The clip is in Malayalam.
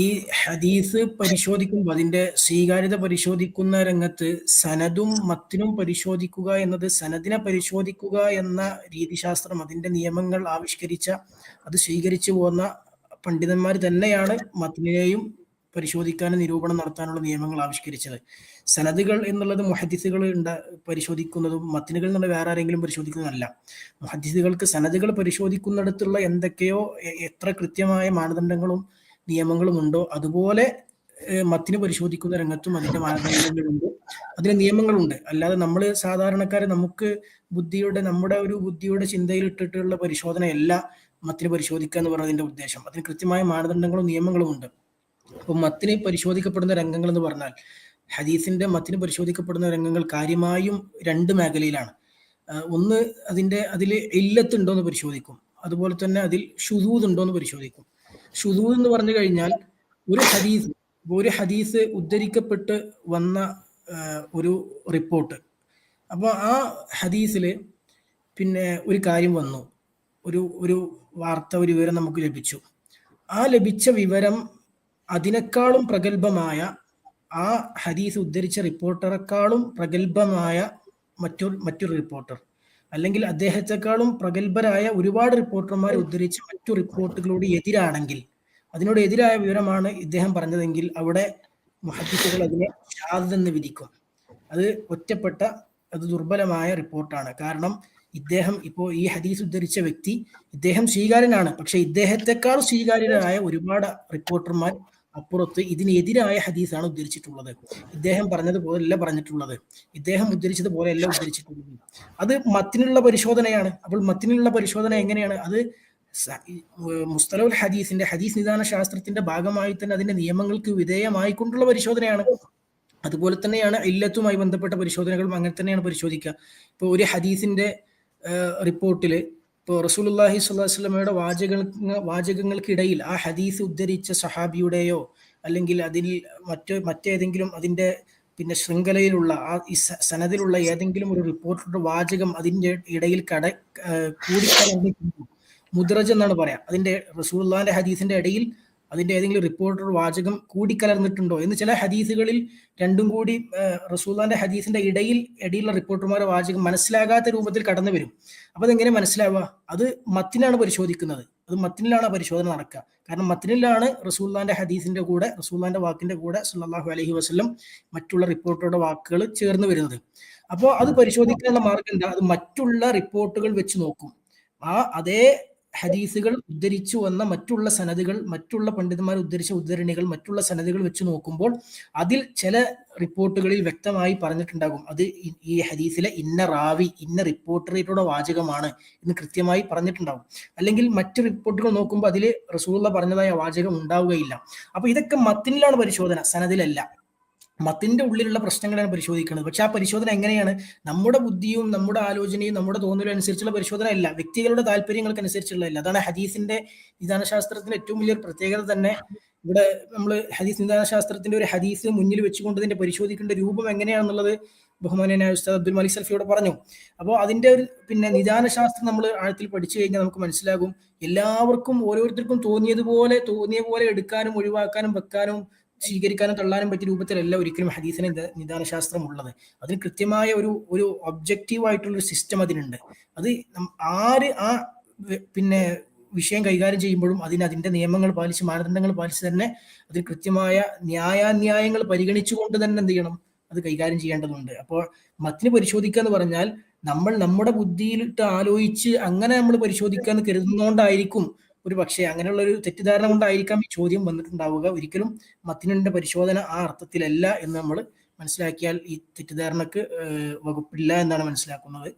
ഈ ഹദീസ് പരിശോധിക്കുമ്പോൾ അതിന്റെ സ്വീകാര്യത പരിശോധിക്കുന്ന രംഗത്ത് സനദും മത്തിനും പരിശോധിക്കുക എന്നത്, സനദിനെ പരിശോധിക്കുക എന്ന രീതിശാസ്ത്രം, അതിന്റെ നിയമങ്ങൾ ആവിഷ്കരിച്ച, അത് സ്വീകരിച്ചു പോകുന്ന പണ്ഡിതന്മാർ തന്നെയാണ് മത്തിനെയും പരിശോധിക്കാനും നിരൂപണം നടത്താനുള്ള നിയമങ്ങൾ ആവിഷ്കരിച്ചത്. സനദുകൾ എന്നുള്ളത് മുഹദ്ദിസുകൾ പരിശോധിക്കുന്നതും മത്തിനുകൾ എന്നുള്ള വേറെ ആരെങ്കിലും പരിശോധിക്കുന്നതല്ല. മുഹദ്ദിസുകൾക്ക് സനദുകൾ പരിശോധിക്കുന്നിടത്തുള്ള എന്തൊക്കെയോ എത്ര കൃത്യമായ മാനദണ്ഡങ്ങളും നിയമങ്ങളും ഉണ്ടോ അതുപോലെ മത്തിന് പരിശോധിക്കുന്ന രംഗത്തും അതിന്റെ മാനദണ്ഡങ്ങളുണ്ട്, അതിന് നിയമങ്ങളുണ്ട്. അല്ലാതെ നമ്മൾ സാധാരണക്കാർ നമുക്ക് നമ്മുടെ ഒരു ബുദ്ധിയുടെ ചിന്തയിൽ ഇട്ടിട്ടുള്ള പരിശോധനയല്ല മത്തിന് പരിശോധിക്കുക എന്ന് പറയുന്നതിന്റെ ഉദ്ദേശം. അതിന് കൃത്യമായ മാനദണ്ഡങ്ങളും നിയമങ്ങളും ഉണ്ട്. അപ്പൊ മത്തിന് പരിശോധിക്കപ്പെടുന്ന രംഗങ്ങൾ എന്ന് പറഞ്ഞാൽ, ഹദീസിന്റെ മത്തിന് പരിശോധിക്കപ്പെടുന്ന രംഗങ്ങൾ കാര്യമായും രണ്ട് മേഖലയിലാണ്. ഒന്ന്, അതിൽ ഇല്ലത്തുണ്ടോ എന്ന് പരിശോധിക്കും. അതുപോലെ തന്നെ അതിൽ ശുദൂദ് ഉണ്ടോ എന്ന് പരിശോധിക്കും. ശുദൂദ് എന്ന് പറഞ്ഞു കഴിഞ്ഞാൽ ഒരു ഹദീസ് ഉദ്ധരിക്കപ്പെട്ട് വന്ന ഒരു റിപ്പോർട്ട്. അപ്പോൾ ആ ഹദീസിൽ പിന്നെ ഒരു കാര്യം വന്നു, ഒരു വാർത്ത, ഒരു വിവരം നമുക്ക് ലഭിച്ചു. ആ ലഭിച്ച വിവരം അതിനേക്കാളും പ്രഗത്ഭമായ, ആ ഹദീസ് ഉദ്ധരിച്ച റിപ്പോർട്ടറെക്കാളും പ്രഗത്ഭമായ മറ്റൊരു റിപ്പോർട്ടർ, അല്ലെങ്കിൽ അദ്ദേഹത്തെക്കാളും പ്രഗത്ഭരായ ഒരുപാട് റിപ്പോർട്ടർമാർ ഉദ്ധരിച്ച മറ്റു റിപ്പോർട്ടുകളോട് എതിരാണെങ്കിൽ, അതിനോട് എതിരായ വിവരമാണ് ഇദ്ദേഹം പറഞ്ഞതെങ്കിൽ, അവിടെ മുഹദ്ദിസുകൾ അതിനെ ഷാദ് എന്ന് വിധിക്കും. അത് ഒറ്റപ്പെട്ട, അത് ദുർബലമായ റിപ്പോർട്ടാണ്. കാരണം ഇപ്പോൾ ഈ ഹദീസ് ഉദ്ധരിച്ച വ്യക്തി, ഇദ്ദേഹം സ്വീകാര്യനാണ്, പക്ഷെ ഇദ്ദേഹത്തെക്കാൾ സ്വീകാര്യരായ ഒരുപാട് റിപ്പോർട്ടർമാർ അപ്പുറത്ത് ഇതിനെതിരായ ഹദീസാണ് ഉദ്ധരിച്ചിട്ടുള്ളത്. ഇദ്ദേഹം പറഞ്ഞതുപോലെയല്ല പറഞ്ഞിട്ടുള്ളത്, ഇദ്ദേഹം ഉദ്ധരിച്ചതുപോലെയല്ല ഉദ്ധരിച്ചിട്ടുള്ളത്. അത് മത്തിനുള്ള പരിശോധനയാണ്. അപ്പോൾ മത്തിനുള്ള പരിശോധന എങ്ങനെയാണ്? അത് മുസ്തലഹുൽ ഹദീസിന്റെ, ഹദീസ് നിദാന ശാസ്ത്രത്തിന്റെ ഭാഗമായി തന്നെ അതിന്റെ നിയമങ്ങൾക്ക് വിധേയമായിക്കൊണ്ടുള്ള പരിശോധനയാണ്. അതുപോലെ തന്നെയാണ് ഇല്ലത്തുമായി ബന്ധപ്പെട്ട പരിശോധനകളും അങ്ങനെ തന്നെയാണ് പരിശോധിക്കുക. ഇപ്പോൾ ഒരു ഹദീസിന്റെ റിപ്പോർട്ടിൽ ഇപ്പോൾ റസൂലുള്ളാഹി സ്വല്ലല്ലാഹു അലൈഹി വസല്ലമയുടെ വാചകങ്ങൾക്കിടയിൽ ആ ഹദീസ് ഉദ്ധരിച്ച സഹാബിയുടെയോ അല്ലെങ്കിൽ അതിൽ മറ്റേതെങ്കിലും അതിന്റെ പിന്നെ ശൃംഖലയിലുള്ള സനദിലുള്ള ഏതെങ്കിലും ഒരു റിപ്പോർട്ടറുടെ വാചകം അതിന്റെ ഇടയിൽ കൂടിക്കലർന്ന് മുദ്രജ് എന്നാണ് പറയാം. അതിന്റെ റസൂലുള്ളാഹിന്റെ ഹദീസിന്റെ ഇടയിൽ അതിന്റെ ഏതെങ്കിലും റിപ്പോർട്ടർ വാചകം കൂടിക്കലർന്നിട്ടുണ്ടോ എന്ന്. ചില ഹദീസുകളിൽ രണ്ടും കൂടി റസൂലുള്ളാഹിന്റെ ഹദീസിന്റെ ഇടയിലുള്ള റിപ്പോർട്ടർമാരുടെ വാചകം മനസ്സിലാകാത്ത രൂപത്തിൽ കടന്നു വരും. അപ്പൊ അതെങ്ങനെ മനസ്സിലാവുക? അത് മത്തിനാണ് പരിശോധിക്കുന്നത്. അത് മത്തിനിലാണ് പരിശോധന നടക്കുക. കാരണം മത്തിനിലാണ് റസൂലുള്ളാഹിന്റെ ഹദീസിന്റെ കൂടെ, റസൂലുള്ളാഹിന്റെ വാക്കിന്റെ കൂടെ സല്ലല്ലാഹു അലൈഹി വസല്ലം മറ്റുള്ള റിപ്പോർട്ടറുടെ വാക്കുകൾ ചേർന്ന് വരുന്നത്. അപ്പോൾ അത് പരിശോധിക്കാനുള്ള മാർഗം എന്താ? അത് മറ്റുള്ള റിപ്പോർട്ടുകൾ വെച്ച് നോക്കും. അതേ ഹദീസുകൾ ഉദ്ധരിച്ചു വന്ന മറ്റുള്ള സനദുകൾ, മറ്റുള്ള പണ്ഡിതന്മാർ ഉദ്ധരിച്ച ഉദ്ധരണികൾ, മറ്റുള്ള സനദുകൾ വെച്ച് നോക്കുമ്പോൾ അതിൽ ചില റിപ്പോർട്ടുകളിൽ വ്യക്തമായി പറഞ്ഞിട്ടുണ്ടാകും അത് ഈ ഹദീസിലെ ഇന്ന റാവി, ഇന്ന റിപ്പോർട്ടറുടെ വാചകമാണ് എന്ന് കൃത്യമായി പറഞ്ഞിട്ടുണ്ടാകും. അല്ലെങ്കിൽ മറ്റു റിപ്പോർട്ടുകൾ നോക്കുമ്പോൾ അതിൽ റസൂലുള്ളാഹി പറഞ്ഞതായ വാചകം ഉണ്ടാവുകയില്ല. അപ്പൊ ഇതൊക്കെ മത്തിനിലാണ് പരിശോധന, സനദിലല്ല. മത്തിന്റെ ഉള്ളിലുള്ള പ്രശ്നങ്ങളാണ് പരിശോധിക്കുന്നത്. പക്ഷെ ആ പരിശോധന എങ്ങനെയാണ്? നമ്മുടെ ബുദ്ധിയും നമ്മുടെ ആലോചനയും നമ്മുടെ തോന്നലും അനുസരിച്ചുള്ള പരിശോധന അല്ല, വ്യക്തികളുടെ താല്പര്യങ്ങൾക്ക് അനുസരിച്ചുള്ളതല്ല. അതാണ് ഹദീസിന്റെ നിദാനശാസ്ത്രത്തിന്റെ ഏറ്റവും വലിയൊരു പ്രത്യേകത തന്നെ. ഇവിടെ നമ്മൾ ഹദീസ് നിദാനശാസ്ത്രത്തിന്റെ ഒരു ഹദീസ് മുന്നിൽ വെച്ചുകൊണ്ട് ഇതിന്റെ പരിശോധിക്കേണ്ട രൂപം എങ്ങനെയാണെന്നുള്ളത് ബഹുമാന്യനായ ഉസ്താദ് അബ്ദുൽ മലിക് സൽഫിയോട് പറഞ്ഞു. അപ്പോൾ അതിന്റെ ഒരു നിദാനശാസ്ത്രം നമ്മൾ ആഴത്തിൽ പഠിച്ചു കഴിഞ്ഞാൽ നമുക്ക് മനസ്സിലാകും, എല്ലാവർക്കും ഓരോരുത്തർക്കും തോന്നിയ പോലെ എടുക്കാനും ഒഴിവാക്കാനും വെക്കാനും സ്വീകരിക്കാനും തള്ളാനും പറ്റിയ രൂപത്തിലല്ല ഒരിക്കലും ഹദീസിന് നിദാനശാസ്ത്രം ഉള്ളത്. അതിന് കൃത്യമായ ഒരു ഒബ്ജക്റ്റീവ് ആയിട്ടുള്ളൊരു സിസ്റ്റം അതിനുണ്ട്. അത് പിന്നെ വിഷയം കൈകാര്യം ചെയ്യുമ്പോഴും അതിന്റെ നിയമങ്ങൾ പാലിച്ച്, മാനദണ്ഡങ്ങൾ പാലിച്ച് തന്നെ അതിൽ കൃത്യമായ ന്യായാന്യായങ്ങൾ പരിഗണിച്ചുകൊണ്ട് തന്നെ എന്ത് ചെയ്യണം, അത് കൈകാര്യം ചെയ്യേണ്ടതുണ്ട്. അപ്പോൾ മത്തിന് പരിശോധിക്കുക എന്ന് പറഞ്ഞാൽ നമ്മൾ നമ്മുടെ ബുദ്ധിയിലിട്ട് ആലോചിച്ച് അങ്ങനെ നമ്മൾ പരിശോധിക്കുക എന്ന് കരുതുന്നതുകൊണ്ടായിരിക്കും ഒരു പക്ഷേ, അങ്ങനെയുള്ള ഒരു തെറ്റിദ്ധാരണ കൊണ്ടായിരിക്കാം ഈ ചോദ്യം വന്നിട്ടുണ്ടാവുക. ഒരിക്കലും മത്തിനിന്റെ പരിശോധന ആ അർത്ഥത്തിലല്ല എന്ന് നമ്മൾ മനസ്സിലാക്കിയാൽ ഈ തെറ്റിദ്ധാരണക്ക് വകുപ്പില്ല എന്നാണ് മനസ്സിലാക്കുന്നത്.